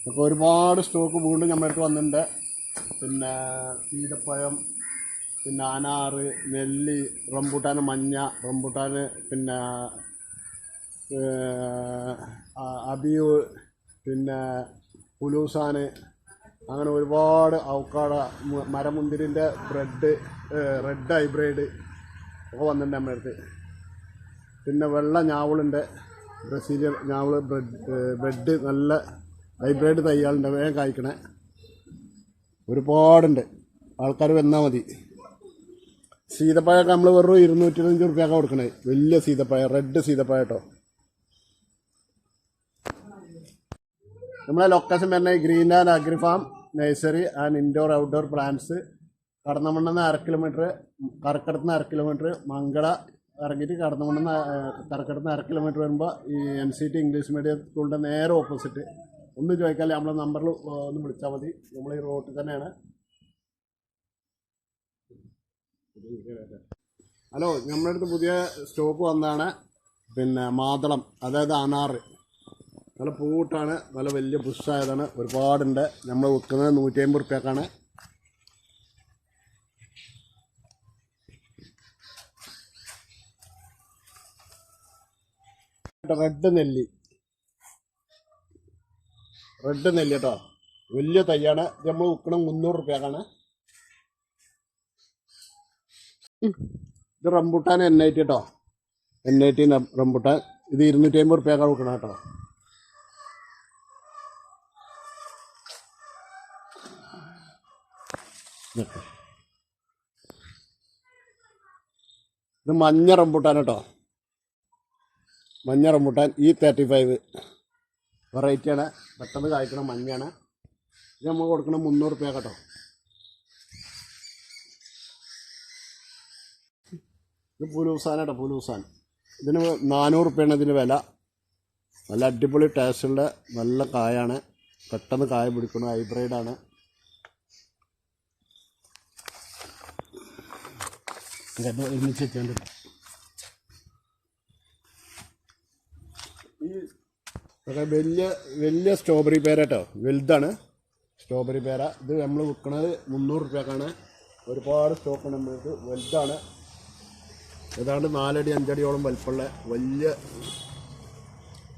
അപ്പോൾ ഒരുപാട് സ്റ്റോക്ക് വീണ്ടും നമ്മുടെ അടുത്ത് വന്നിട്ടുണ്ട്. പിന്നെ സീതപ്പഴം, പിന്നെ അനാറ്, നെല്ലി, റംബൂട്ടാൻ മഞ്ഞ, റംബൂട്ടാൻ, പിന്നെ അബിയു, പിന്നെ പുലൂസാൻ, അങ്ങനെ ഒരുപാട് ഔക്കാട, മരമുന്തിരിൻ്റെ റെഡ് ഹൈബ്രിഡ് ഒക്കെ വന്നിട്ടുണ്ട് നമ്മുടെ അടുത്ത്. പിന്നെ വെള്ള ഞാവളുണ്ട്, ബ്രസീലിയൻ ഞാവൾ ബ്രെഡ് നല്ല ഹൈബ്രിഡ് തയ്യാളുണ്ട്, വേഗം കായ്ക്കണേ. ഒരുപാടുണ്ട്, ആൾക്കാർ വന്നാൽ മതി. സീതപ്പഴമൊക്കെ നമ്മൾ വെറും 225 റുപ്യൊക്കെ കൊടുക്കണേ. വലിയ സീതപ്പഴം, റെഡ് സീതപ്പഴം കേട്ടോ. നമ്മളെ ലൊക്കേഷൻ പറഞ്ഞാൽ green and agri farm nursery and indoor outdoor plants. കടന്നമണ്ണെന്ന് 1/2 കിലോമീറ്റർ, കറക്കടത്തുനിന്ന് 1/2 കിലോമീറ്റർ, മംഗള ഇറങ്ങിയിട്ട് കടന്നമണ്ണെന്ന് കറക്കടത്തുനിന്ന് 1/2 കിലോമീറ്റർ വരുമ്പോൾ ഈ NCT ഇംഗ്ലീഷ് മീഡിയം സ്കൂളിൻ്റെ നേരെ ഓപ്പോസിറ്റ്. ഒന്ന് ചോദിക്കാല്ലേ നമ്മളെ നമ്പറിൽ ഒന്ന് വിളിച്ചാൽ മതി. നമ്മൾ ഈ റോഡിൽ തന്നെയാണ്. ഹലോ, നമ്മുടെ അടുത്ത് പുതിയ സ്റ്റോക്ക് വന്നതാണ്. പിന്നെ മാതളം, അതായത് അനാറ്, നല്ല പൂട്ടാണ്, നല്ല വലിയ ബുഷായതാണ്, ഒരുപാടുണ്ട്. നമ്മൾ വിൽക്കുന്നത് 150 റുപ്യക്കാണ്. റെഡ് നെല്ലി കേട്ടോ, വലിയ തയ്യാണ്. ഇത് നമ്മൾ വിൽക്കണം 300 റുപ്യക്കാണ്. ഇത് റംബൂട്ടാൻ NIT കേട്ടോ, NIT റംബൂട്ടാൻ. ഇത് 250 റുപ്യക്കാണ് വിൽക്കണം കേട്ടോ. ഇത് മഞ്ഞ റംബൂട്ടാൻ കേട്ടോ, മഞ്ഞ റംബൂട്ടാൻ E35 വെറൈറ്റിയാണ്, പെട്ടെന്ന് കായ്ക്കണം, മഞ്ഞാണ്. ഇത് നമ്മൾ കൊടുക്കണം 300 റുപ്യ കേട്ടോ. ഇത് പുലൂസാൻ കേട്ടോ, പുലൂസാൻ. ഇതിന് 400 റുപ്യാണ് ഇതിന് വില. നല്ല അടിപൊളി ടേസ്റ്റുള്ള നല്ല കായാണ്, പെട്ടെന്ന് കായ പിടിക്കണം, ഹൈബ്രിഡാണ്. ഒരുമിച്ച് വെച്ചാണ്ട് ഈ വലിയ സ്ട്രോബെറി പേര കേട്ടോ, വലുതാണ് സ്ട്രോബെറി പേര. ഇത് നമ്മൾ വിൽക്കുന്നത് 300 റുപ്യക്കാണ്. ഒരുപാട് സ്റ്റോക്കാണ് നമ്മൾക്ക്, വലുതാണ്. ഏതാണ്ട് 4 അടി 5 അടിയോളം വലിപ്പമുള്ള വലിയ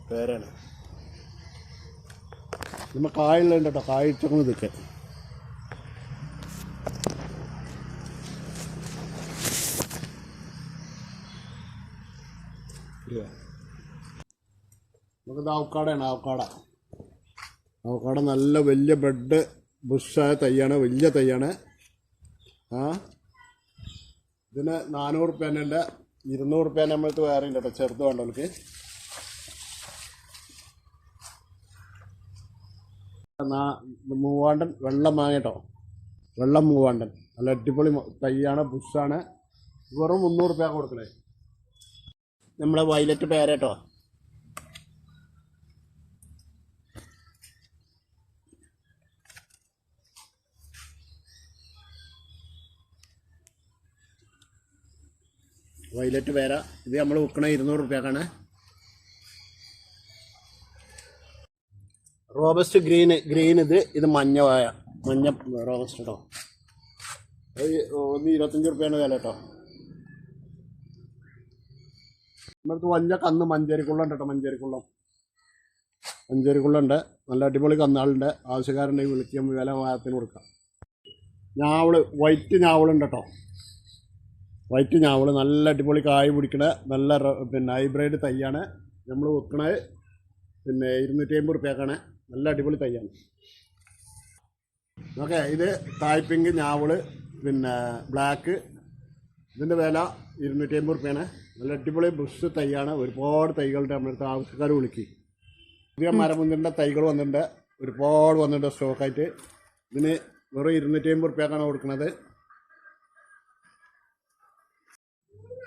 പേരാണ്. നമ്മൾ കായുള്ളതുണ്ട് കേട്ടോ, കായ്ച്ചൊക്കെ ഇതൊക്കെ. നമുക്കിത് അവക്കാടയാണ്, അവക്കാട നല്ല വലിയ ബ്രെഡ് ബുഷായ തൈയാണ്, വലിയ തൈയാണ്. ഇതിന് 400 റുപ്യേൻ്റെ ഉണ്ട്, 200 റുപ്യേൻ്റെ നമ്മൾക്ക് വേറെ ഉണ്ട് കേട്ടോ, ചെറുത് വേണ്ടവർക്ക്. മൂവാണ്ടൻ വെള്ളം മാങ്ങ കേട്ടോ, വെള്ളം മൂവാണ്ടൻ നല്ല അടിപൊളി തൈയാണ്, ബുഷാണ്. വെറും 300 റുപ്യ കൊടുക്കണേ. നമ്മളെ വയലറ്റ് പേര കേട്ടോ, വയലറ്റ് പേര. ഇത് നമ്മൾ വിൽക്കണ 200 റുപ്യക്കാണ്. റോബസ്റ്റ് ഗ്രീൻ ഇത് മഞ്ഞ റോബസ്റ്റ് കേട്ടോ. ഒന്ന് 25 റുപ്യാണ് വില കേട്ടോ. നമ്മളടുത്ത് വലിയ കന്ന് മഞ്ചേരിക്കുള്ളം ഉണ്ട് കേട്ടോ, മഞ്ചേരിക്കുള്ളം ഉണ്ട്. നല്ല അടിപൊളി കന്നാളുണ്ട്, ആവശ്യക്കാരുണ്ടെങ്കിൽ വിളിക്കാൻ വില വായത്തിന് കൊടുക്കാം. ഞാവള്, വൈറ്റ് ഞാവളുണ്ട് കേട്ടോ, വൈറ്റ് ഞാവൾ നല്ല അടിപൊളി കായ് പിടിക്കണ നല്ല പിന്നെ ഹൈബ്രിഡ് തൈയാണ്. നമ്മൾ വിൽക്കണത് പിന്നെ 250 റുപ്യക്കാണ്. നല്ല അടിപൊളി തൈയാണ്. ഓക്കെ, ഇത് തായ്പിങ്ക് ഞാവള്, പിന്നെ ബ്ലാക്ക്. ഇതിൻ്റെ വില 250 റുപ്യാണ്. നല്ല അടിപൊളി ബുഷ് തൈയാണ്. ഒരുപാട് തൈകളുടെ നമ്മളടുത്ത് ആവശ്യക്കാർ വിളിക്കും. പുതിയ മരമുന്തിരിൻ്റെ തൈകൾ വന്നിട്ടുണ്ട്, ഒരുപാട് വന്നിട്ടുണ്ട് സ്റ്റോക്കായിട്ട്. ഇതിന് വെറും 250 റുപ്യക്കാണ് കൊടുക്കുന്നത്.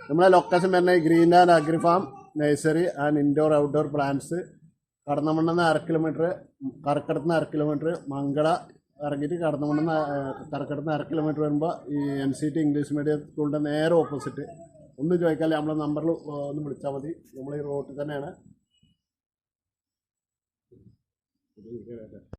നമ്മളെ ലൊക്കേഷൻ പറഞ്ഞാൽ green and agri farm nursery and indoor outdoor plants. കടന്നമണ്ണെന്ന് 1/2 കിലോമീറ്റർ, കറക്കടത്തുനിന്ന് 1/2 കിലോമീറ്റർ, മംഗള ഇറങ്ങിയിട്ട് കടന്നമണ്ണെന്ന് കറക്കടത്തുനിന്ന് 1/2 കിലോമീറ്റർ വരുമ്പോൾ ഈ NCT ഇംഗ്ലീഷ് മീഡിയം സ്കൂളിൻ്റെ നേരെ ഓപ്പോസിറ്റ്. ഒന്ന് ചോദിക്കാല്ലേ നമ്മളെ നമ്പറിൽ ഒന്ന് വിളിച്ചാൽ മതി. നമ്മൾ ഈ റോഡിൽ തന്നെയാണ്. പുതിയ വീഡിയോ